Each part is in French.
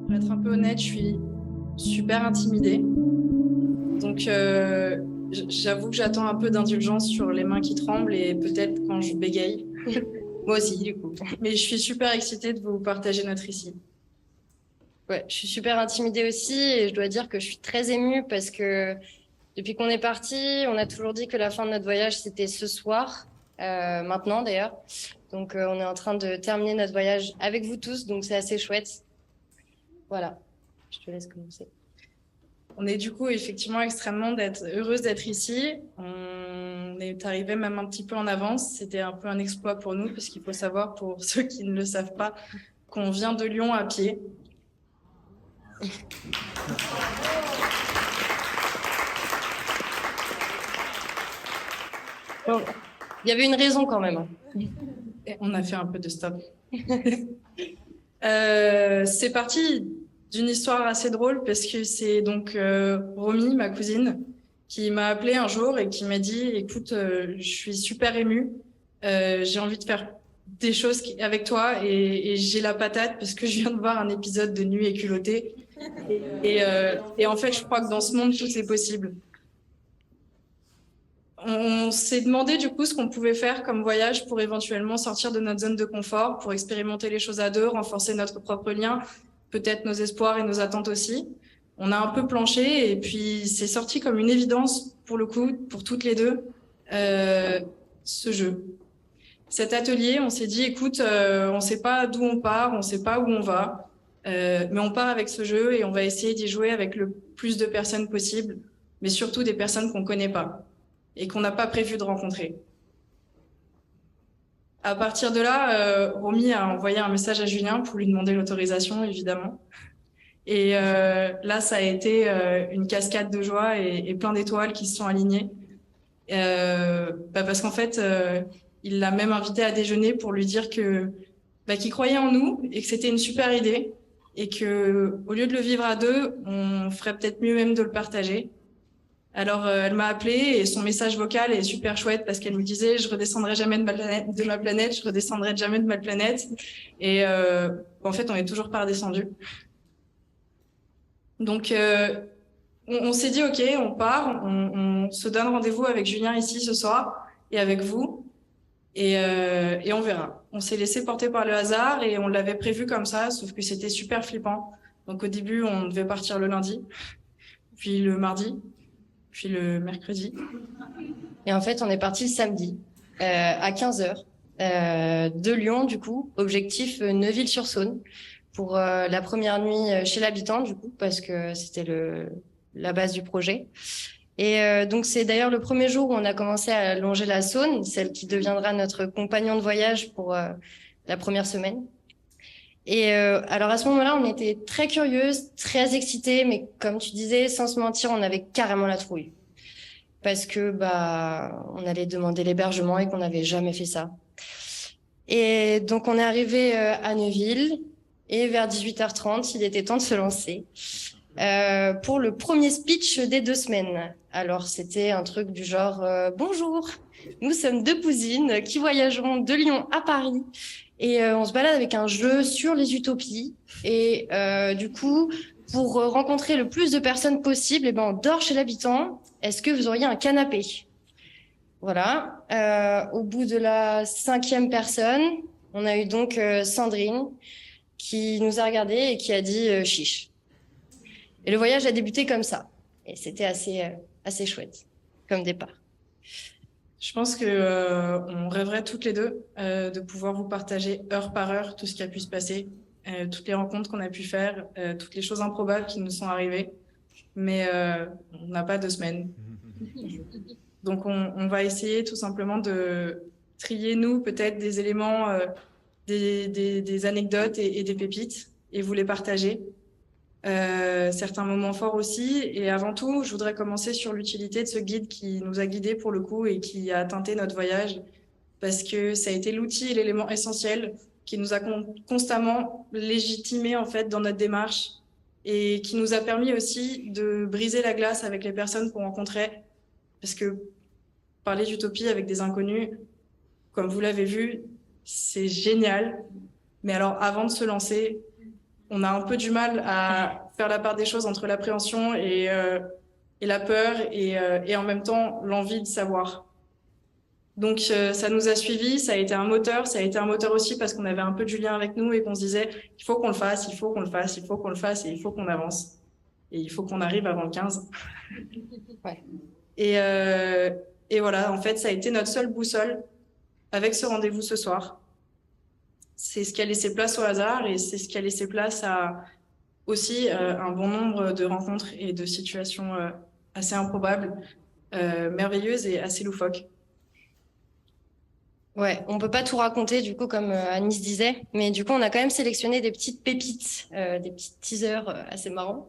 Pour être un peu honnête, je suis super intimidée. Donc, j'avoue que j'attends un peu d'indulgence sur les mains qui tremblent et peut-être quand je bégaye. Moi aussi, du coup. Mais je suis super excitée de vous partager notre récit. Ouais, je suis super intimidée aussi et je dois dire que je suis très émue parce que depuis qu'on est parti, on a toujours dit que la fin de notre voyage c'était ce soir, maintenant d'ailleurs. Donc on est en train de terminer notre voyage avec vous tous, donc c'est assez chouette. Voilà, je te laisse commencer. On est du coup effectivement extrêmement heureuse d'être ici. On est arrivé même un petit peu en avance. C'était un peu un exploit pour nous, parce qu'il faut savoir, pour ceux qui ne le savent pas, qu'on vient de Lyon à pied. Bon, il y avait une raison quand même, hein. Et on a fait un peu de stop. C'est parti d'une histoire assez drôle, parce que c'est donc Romy, ma cousine, qui m'a appelé un jour et qui m'a dit: écoute, je suis super émue, j'ai envie de faire des choses avec toi, et j'ai la patate parce que je viens de voir un épisode de Nuit et culottée, et en fait je crois que dans ce monde tout est possible. On s'est demandé du coup ce qu'on pouvait faire comme voyage pour éventuellement sortir de notre zone de confort, pour expérimenter les choses à deux, renforcer notre propre lien, peut-être nos espoirs et nos attentes aussi. On a un peu planché et puis c'est sorti comme une évidence pour le coup, pour toutes les deux, ce jeu. Cet atelier, on s'est dit: écoute, on ne sait pas d'où on part, on ne sait pas où on va, mais on part avec ce jeu et on va essayer d'y jouer avec le plus de personnes possible, mais surtout des personnes qu'on ne connaît pas et qu'on n'a pas prévu de rencontrer. À partir de là, Romy a envoyé un message à Julien pour lui demander l'autorisation, évidemment. Et là, ça a été une cascade de joie et plein d'étoiles qui se sont alignées. Parce qu'en fait, il l'a même invité à déjeuner pour lui dire qu'il croyait en nous et que c'était une super idée, et que au lieu de le vivre à deux, on ferait peut-être mieux même de le partager. Alors, elle m'a appelée et son message vocal est super chouette, parce qu'elle me disait: je redescendrai jamais de ma planète, je redescendrai jamais de ma planète. Et en fait, on est toujours pas redescendu. Donc, on s'est dit: ok, on part, on se donne rendez-vous avec Julien ici ce soir et avec vous, et on verra. On s'est laissé porter par le hasard et on l'avait prévu comme ça, sauf que c'était super flippant. Donc au début, on devait partir le lundi, puis le mardi, puis le mercredi. Et en fait, on est parti le samedi à 15 heures de Lyon, du coup, objectif Neuville-sur-Saône pour la première nuit chez l'habitant, du coup, parce que c'était la base du projet. Et donc, c'est d'ailleurs le premier jour où on a commencé à longer la Saône, celle qui deviendra notre compagnon de voyage pour la première semaine. Et alors à ce moment-là, on était très curieuses, très excitées, mais comme tu disais, sans se mentir, on avait carrément la trouille parce que bah on allait demander l'hébergement et qu'on n'avait jamais fait ça. Et donc on est arrivé à Neuville et vers 18h30, il était temps de se lancer pour le premier speech des 2 semaines. Alors c'était un truc du genre bonjour, nous sommes deux cousines qui voyageront de Lyon à Paris et on se balade avec un jeu sur les utopies et du coup pour rencontrer le plus de personnes possible, et ben on dort chez l'habitant. Est-ce que vous auriez un canapé? Voilà. Au bout de la 5e personne, on a eu donc Sandrine qui nous a regardé et qui a dit chiche. Et le voyage a débuté comme ça. Et c'était assez chouette comme départ. Je pense que on rêverait toutes les deux de pouvoir vous partager heure par heure tout ce qui a pu se passer, toutes les rencontres qu'on a pu faire, toutes les choses improbables qui nous sont arrivées. Mais on n'a pas 2 semaines. Donc on va essayer tout simplement de trier, nous, peut-être des éléments, des anecdotes et des pépites, et vous les partager. Certains moments forts aussi. Et avant tout, je voudrais commencer sur l'utilité de ce guide qui nous a guidés pour le coup et qui a teinté notre voyage, parce que ça a été l'outil et l'élément essentiel qui nous a constamment légitimés en fait dans notre démarche, et qui nous a permis aussi de briser la glace avec les personnes qu'on rencontrait, parce que parler d'utopie avec des inconnus, comme vous l'avez vu, c'est génial. Mais alors avant de se lancer, on a un peu du mal à faire la part des choses entre l'appréhension et la peur et en même temps l'envie de savoir. Donc ça nous a suivis, ça a été un moteur aussi parce qu'on avait un peu du lien avec nous et qu'on se disait il faut qu'on le fasse, il faut qu'on le fasse, il faut qu'on le fasse et il faut qu'on avance. Et il faut qu'on arrive avant le 15. Ouais. Et voilà, en fait, ça a été notre seule boussole avec ce rendez-vous ce soir. C'est ce qui a laissé place au hasard et c'est ce qui a laissé place à aussi un bon nombre de rencontres et de situations assez improbables, merveilleuses et assez loufoques. Ouais, on peut pas tout raconter du coup comme Anis disait, mais du coup on a quand même sélectionné des petites pépites, des petits teasers assez marrants,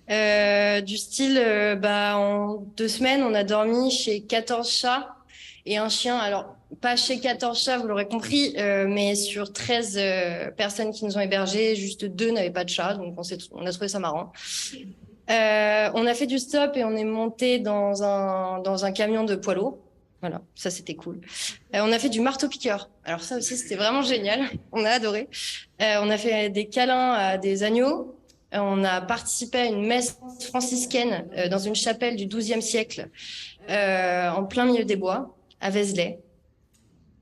du style en 2 semaines on a dormi chez 14 chats et un chien. Alors pas chez 14 chats, vous l'aurez compris, mais sur 13 personnes qui nous ont hébergés, juste 2 n'avaient pas de chat, donc on a trouvé ça marrant. On a fait du stop et on est monté dans un camion de poids lourd. Voilà, ça c'était cool. On a fait du marteau-piqueur. Alors ça aussi c'était vraiment génial. On a adoré. On a fait des câlins à des agneaux. On a participé à une messe franciscaine dans une chapelle du XIIe siècle, en plein milieu des bois, à Vézelay.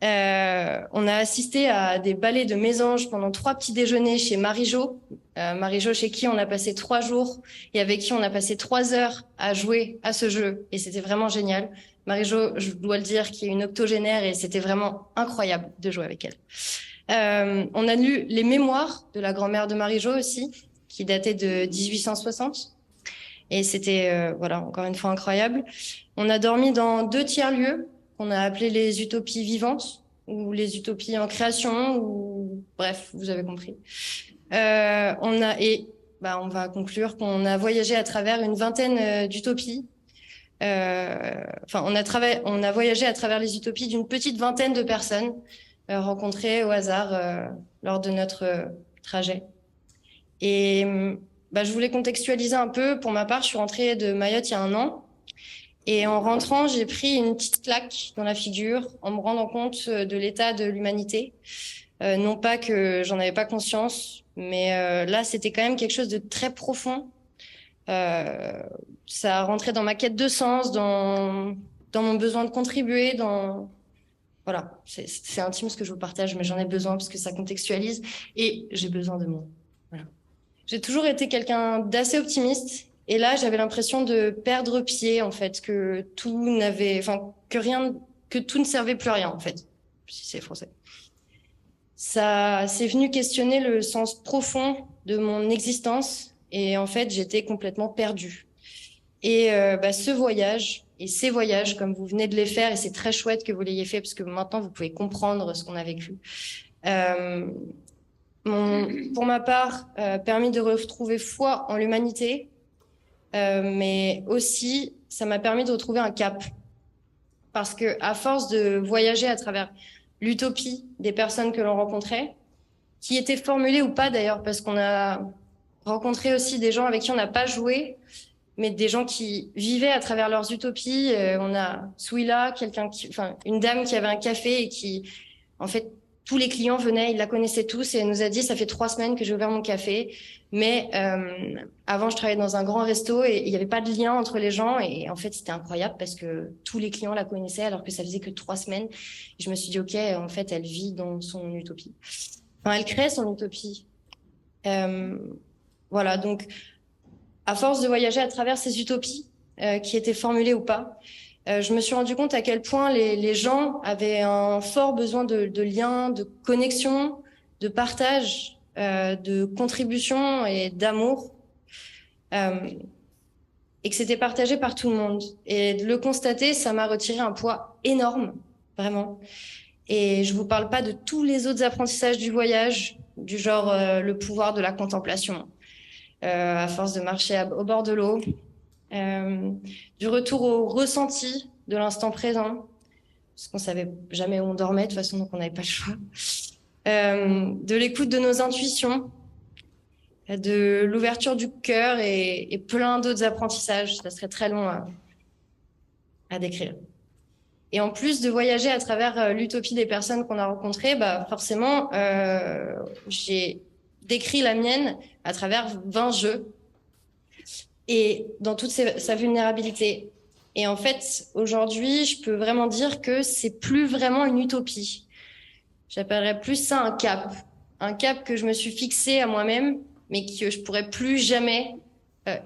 On a assisté à des ballets de mésanges pendant 3 petits déjeuners chez Marie-Jo. Marie-Jo chez qui on a passé 3 jours et avec qui on a passé 3 heures à jouer à ce jeu. Et c'était vraiment génial. Marie-Jo, je dois le dire, qui est une octogénaire et c'était vraiment incroyable de jouer avec elle. On a lu les mémoires de la grand-mère de Marie-Jo aussi, qui dataient de 1860. Et c'était, voilà, encore une fois incroyable. On a dormi dans 2 tiers-lieux qu'on a appelés les utopies vivantes ou les utopies en création, ou bref, vous avez compris. On va conclure qu'on a voyagé à travers une vingtaine d'utopies. On a voyagé à travers les utopies d'une petite vingtaine de personnes rencontrées au hasard lors de notre trajet. Et je voulais contextualiser un peu. Pour ma part, je suis rentrée de Mayotte il y a 1 an. Et en rentrant, j'ai pris une petite claque dans la figure en me rendant compte de l'état de l'humanité. Non pas que j'en avais pas conscience, mais là, c'était quand même quelque chose de très profond. Ça a rentré dans ma quête de sens, dans mon besoin de contribuer, voilà, c'est intime ce que je vous partage, mais j'en ai besoin parce que ça contextualise et j'ai besoin de moi. Voilà. J'ai toujours été quelqu'un d'assez optimiste et là, j'avais l'impression de perdre pied, en fait, que tout ne servait plus à rien, en fait, si c'est français. Ça c'est venu questionner le sens profond de mon existence et en fait, j'étais complètement perdue. Et ce voyage et ces voyages, comme vous venez de les faire, et c'est très chouette que vous l'ayez fait parce que maintenant, vous pouvez comprendre ce qu'on a vécu. Pour ma part, permis de retrouver foi en l'humanité, mais aussi, ça m'a permis de retrouver un cap. Parce que à force de voyager à travers l'utopie des personnes que l'on rencontrait, qui étaient formulées ou pas d'ailleurs, parce qu'on a rencontré aussi des gens avec qui on n'a pas joué, mais des gens qui vivaient à travers leurs utopies. On a Souila, une dame qui avait un café et qui, en fait, tous les clients venaient, ils la connaissaient tous et elle nous a dit, ça fait 3 semaines que j'ai ouvert mon café, mais avant je travaillais dans un grand resto et il n'y avait pas de lien entre les gens et en fait c'était incroyable parce que tous les clients la connaissaient alors que ça faisait que 3 semaines. Et je me suis dit, ok, en fait elle vit dans son utopie. Enfin, elle crée son utopie. Voilà, donc à force de voyager à travers ces utopies, qui étaient formulées ou pas, je me suis rendu compte à quel point les gens avaient un fort besoin de liens, de connexion, de partage, de contribution et d'amour, et que c'était partagé par tout le monde. Et de le constater, ça m'a retiré un poids énorme, vraiment. Et je vous parle pas de tous les autres apprentissages du voyage, du genre le pouvoir de la contemplation, à force de marcher au bord de l'eau, du retour au ressenti de l'instant présent, parce qu'on savait jamais où on dormait de toute façon, donc on n'avait pas le choix, de l'écoute de nos intuitions, de l'ouverture du cœur et plein d'autres apprentissages. Ça serait très long à décrire. Et en plus de voyager à travers l'utopie des personnes qu'on a rencontrées, forcément, j'ai décrit la mienne à travers 20 jeux et dans toute sa vulnérabilité. Et en fait, aujourd'hui, je peux vraiment dire que c'est plus vraiment une utopie. J'appellerais plus ça un cap que je me suis fixé à moi-même, mais que je pourrais plus jamais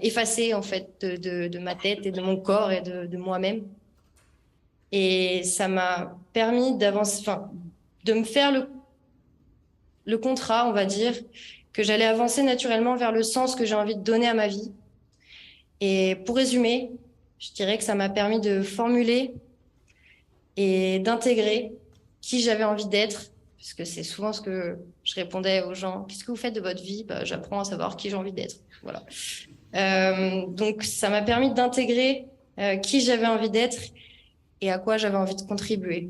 effacer en fait de ma tête et de mon corps et de moi-même. Et ça m'a permis d'avancer, enfin, de me faire le contrat, on va dire, que j'allais avancer naturellement vers le sens que j'ai envie de donner à ma vie. Et pour résumer, je dirais que ça m'a permis de formuler et d'intégrer qui j'avais envie d'être, parce que c'est souvent ce que je répondais aux gens. Qu'est-ce que vous faites de votre vie? Bah, j'apprends à savoir qui j'ai envie d'être. Voilà. Donc, ça m'a permis d'intégrer qui j'avais envie d'être et à quoi j'avais envie de contribuer.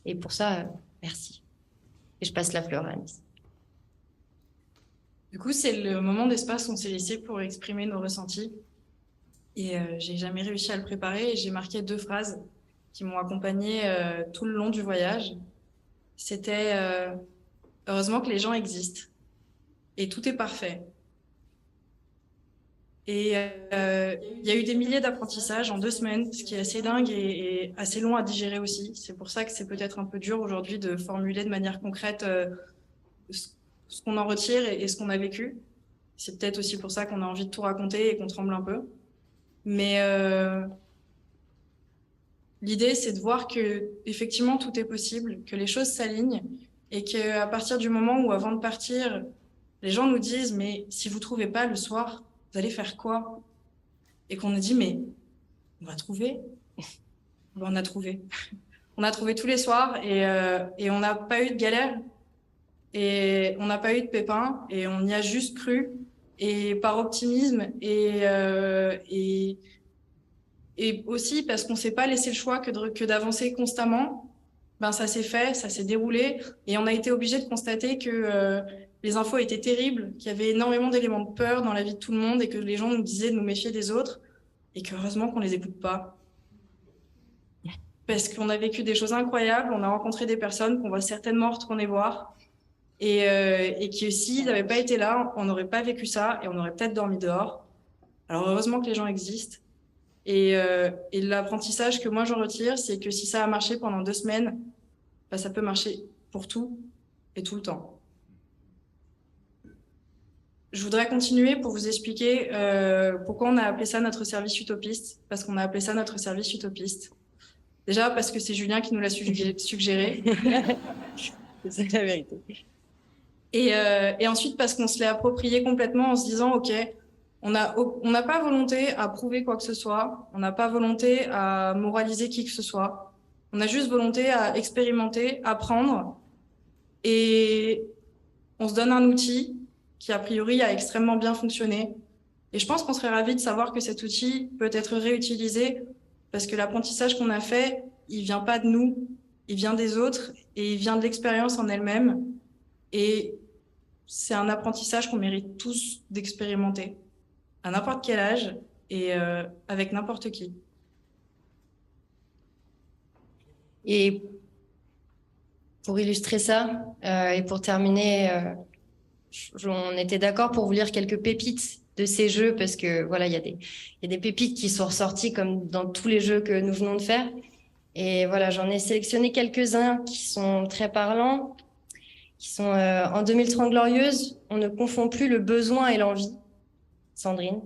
Et pour ça, merci. Et je passe la fleur à Anis. Du coup, c'est le moment d'espace où on s'est laissé pour exprimer nos ressentis. Et j'ai jamais réussi à le préparer. Et j'ai marqué 2 phrases qui m'ont accompagnée tout le long du voyage. C'était heureusement que les gens existent et tout est parfait. Et il y a eu des milliers d'apprentissages en 2 semaines, ce qui est assez dingue et assez long à digérer aussi. C'est pour ça que c'est peut-être un peu dur aujourd'hui de formuler de manière concrète ce qu'on en retire et ce qu'on a vécu. C'est peut-être aussi pour ça qu'on a envie de tout raconter et qu'on tremble un peu. Mais l'idée, c'est de voir que effectivement tout est possible, que les choses s'alignent et qu'à partir du moment où, avant de partir, les gens nous disent mais si vous trouvez pas le soir, vous allez faire quoi? Et qu'on nous dit mais on va trouver. Ben, on a trouvé. On a trouvé tous les soirs et on n'a pas eu de galère et on n'a pas eu de pépins et on y a juste cru et par optimisme et aussi parce qu'on s'est pas laissé le choix que d'avancer constamment. Ben ça s'est fait, ça s'est déroulé et on a été obligé de constater que les infos étaient terribles, qu'il y avait énormément d'éléments de peur dans la vie de tout le monde et que les gens nous disaient de nous méfier des autres et que heureusement qu'on les écoute pas. Parce qu'on a vécu des choses incroyables, on a rencontré des personnes qu'on va certainement retourner voir et que s'ils n'avaient pas été là, on n'aurait pas vécu ça et on aurait peut-être dormi dehors. Alors heureusement que les gens existent. Et l'apprentissage que moi j'en retire, c'est que si ça a marché pendant 2 semaines, bah, ça peut marcher pour tout et tout le temps. Je voudrais continuer pour vous expliquer pourquoi on a appelé ça notre service utopiste, parce qu'on a appelé ça notre service utopiste. Déjà parce que c'est Julien qui nous l'a suggéré. C'est la vérité. Et ensuite parce qu'on se l'est approprié complètement en se disant, OK, on n'a pas volonté à prouver quoi que ce soit, on n'a pas volonté à moraliser qui que ce soit, on a juste volonté à expérimenter, apprendre, et on se donne un outil qui a priori a extrêmement bien fonctionné. Et je pense qu'on serait ravis de savoir que cet outil peut être réutilisé parce que l'apprentissage qu'on a fait, il vient pas de nous, il vient des autres et il vient de l'expérience en elle-même. Et c'est un apprentissage qu'on mérite tous d'expérimenter à n'importe quel âge et avec n'importe qui. Et pour illustrer ça, et pour terminer, on était d'accord pour vous lire quelques pépites de ces jeux parce que voilà, il y a des pépites qui sont ressorties comme dans tous les jeux que nous venons de faire. Et voilà, j'en ai sélectionné quelques-uns qui sont très parlants, qui sont en 2030 glorieuse, on ne confond plus le besoin et l'envie. Sandrine.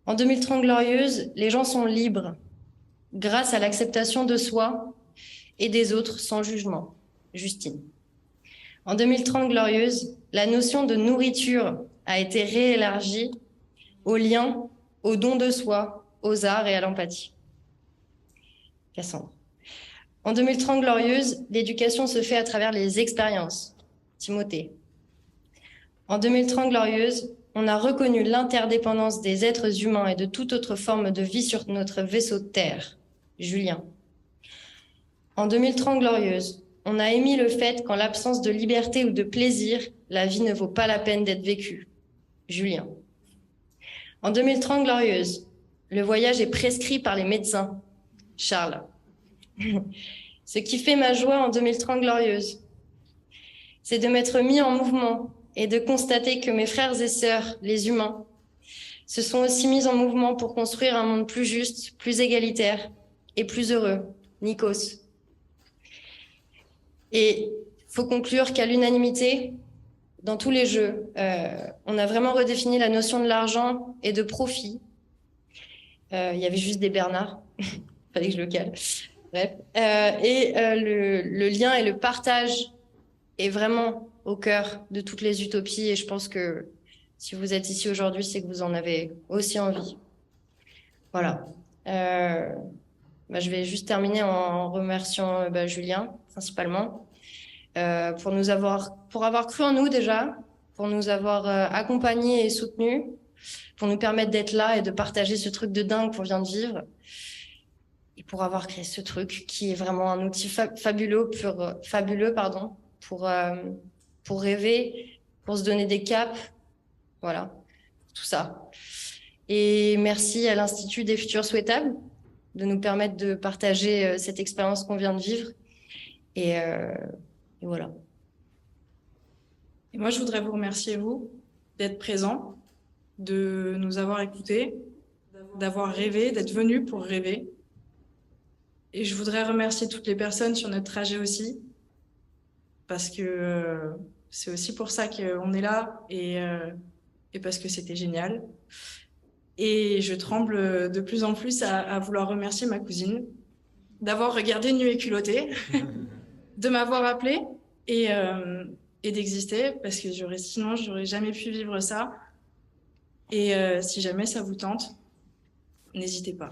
En 2030 glorieuse, les gens sont libres grâce à l'acceptation de soi et des autres sans jugement. Justine. En 2030 glorieuse, la notion de nourriture a été réélargie aux liens, au don de soi, aux arts et à l'empathie. Cassandre. En 2030 glorieuse, l'éducation se fait à travers les expériences. Timothée. En 2030 glorieuse, on a reconnu l'interdépendance des êtres humains et de toute autre forme de vie sur notre vaisseau de terre. Julien. En 2030 glorieuse, on a émis le fait qu'en l'absence de liberté ou de plaisir, la vie ne vaut pas la peine d'être vécue. Julien. En 2030 glorieuse, le voyage est prescrit par les médecins. Charles. Ce qui fait ma joie en 2030 glorieuse, c'est de m'être mis en mouvement et de constater que mes frères et sœurs, les humains, se sont aussi mis en mouvement pour construire un monde plus juste, plus égalitaire et plus heureux. Nikos. Et il faut conclure qu'à l'unanimité, dans tous les jeux, on a vraiment redéfini la notion de l'argent et de profit. Il y avait juste des Bernards, fallait que je le cale. Bref. Le lien et le partage est vraiment au cœur de toutes les utopies. Et je pense que si vous êtes ici aujourd'hui, c'est que vous en avez aussi envie. Voilà. Je vais juste terminer en remerciant Julien, principalement, pour avoir cru en nous déjà, pour nous avoir accompagnés et soutenus, pour nous permettre d'être là et de partager ce truc de dingue qu'on vient de vivre, et pour avoir créé ce truc qui est vraiment un outil fabuleux, pour rêver, pour se donner des caps, voilà, tout ça. Et merci à l'Institut des Futurs Souhaitables de nous permettre de partager cette expérience qu'on vient de vivre. Et voilà. Et moi, je voudrais vous remercier, vous, d'être présents, de nous avoir écoutés, d'avoir rêvé, d'être venus pour rêver. Et je voudrais remercier toutes les personnes sur notre trajet aussi, parce que c'est aussi pour ça qu'on est là et parce que c'était génial. Et je tremble de plus en plus à vouloir remercier ma cousine d'avoir regardé Nu et culotté, de m'avoir appelé et d'exister, parce que sinon, j'aurais jamais pu vivre ça. Et si jamais ça vous tente, n'hésitez pas.